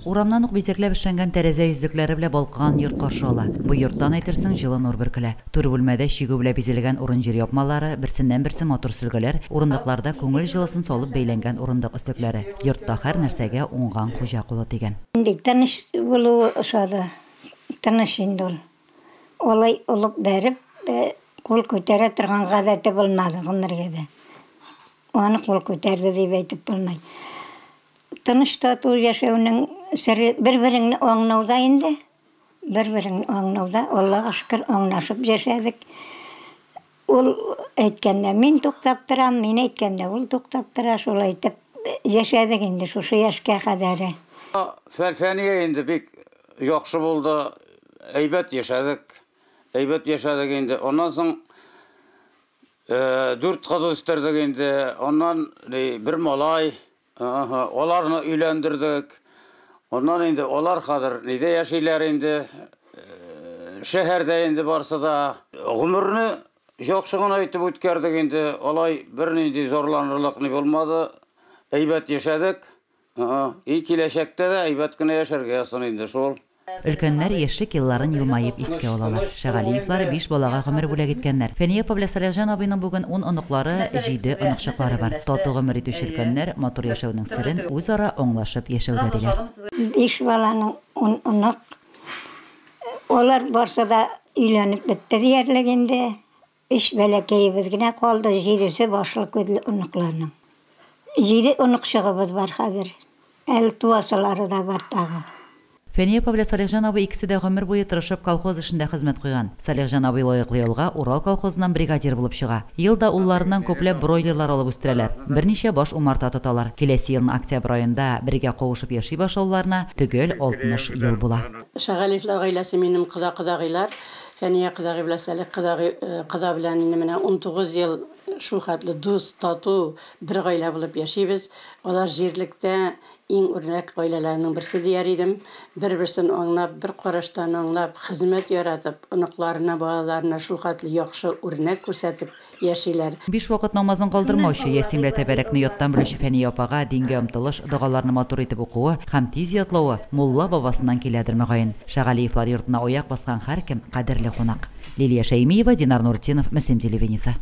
Урамнан ук бизәкләп эшләнгән тәрәзә йөзлекләре белән балкыган йорт каршы ала. Бу йорттан әйтерсең җылы нур бөркелә. Түр бүлмәдә чигү белән бизәлгән урын-җир япмалары, берсеннән-берсе матур сөлгеләр, урындыкларда күңел җылысын салып бәйләнгән урындык өстәкләре. Йортта һәр нәрсәгә уңган хуҗа кулы тигән. Инде тыныч булу ошады. Тыныч инде ул. Олай олып бәреп, кул күтәрә торган гадәте булмады гомергә. Аны кул күтәрде дип әйтеп булмый. Тыныч тату яшәүнең сыры бер-береңне аңлауда инде. Бер-береңне аңлауда, Аллага шөкер, аңлашып яшәдек. Ул әйткәндә мин туктап торам, мин әйткәндә ул туктап тора, шулай итеп яшәдек инде шушы яшькә кадәр. Фәния инде бик яхшы булды. Әйбәт яшәдек. Әйбәт яшәдек инде. Оннан соң 4 кыз үстердек инде. Оннан бер малай, аларны өйләндердек. Ondan indi olar kadar nide yaşaylar indi şehirde indi barsa da ömrünü joqşığına aytıp ötkərdik indi olay bir nindi zorlanırlıq ne olmadı eybet yaşadık iyi kileşekte de eybet güne yaşarga yasan indi şol. Өлкәннәр яшьлек елларын елмаеп искә алалар. Шәгалиевлар 5 балага гомер бүләк иткәннәр. Фәния Павля Салихҗан абыйның бүген 10 оныклары, 7 оныкчыклары бар. Тату гомер итүче өлкәннәр матур яшәүнең сырын үзара аңлашып яшәүдә диләр. 5 баланың онық олар барса да өйләнеп бетте диярлек инде. 3 бәләкәйебез генә калды, 7се башлы күзле оныкларның. 7 оныкчыгыбыз бар хәзер. Әле туасылары да бар тагы. Фәния Павля Салихҗан абый икесе дә гомер буе тырышып колхоз эшендә хезмәт куйган. Салихҗан абый лаеклы елга Урал колхозыннан бригадир булып чыга. Елда улларыннан күпләп бройлерлар алып үстерәләр. Берничә баш умарта тоталар. Киләсе елның октябрь аенда бергә кавышып яши башлауларына төгәл 60 ел була. Шәгалиевлар гаиләсе минем кыда-кыдагыйлар. Фәния кыдагый белән Салих кыда белән инде менә 19 ел шул хәтле дус, тату бер гаилә булып яшибез. Алар җирлектә иң үрнәк гаиләләрнең берсе дияр идем. Бер-берсен аңлап, бер караштан аңлап, хезмәт яратып, оныкларына, балаларына шул хәтле яхшы үрнәк күрсәтеп яшиләр. 5 вакыт намазын калдырмаучы Ясимлә тәбәрәкне яттан белүче Фәния апага дингә омтылыш, дугаларны матур итеп укуы һәм тиз ятлауы мулла бабасыннан киләдер мөгаен. Шәгалиевлар йортына аяк баскан һәркем кадерле кунак. Лилия Шәймиева, Динар Нуртдинов, Мөслим телевидениесе.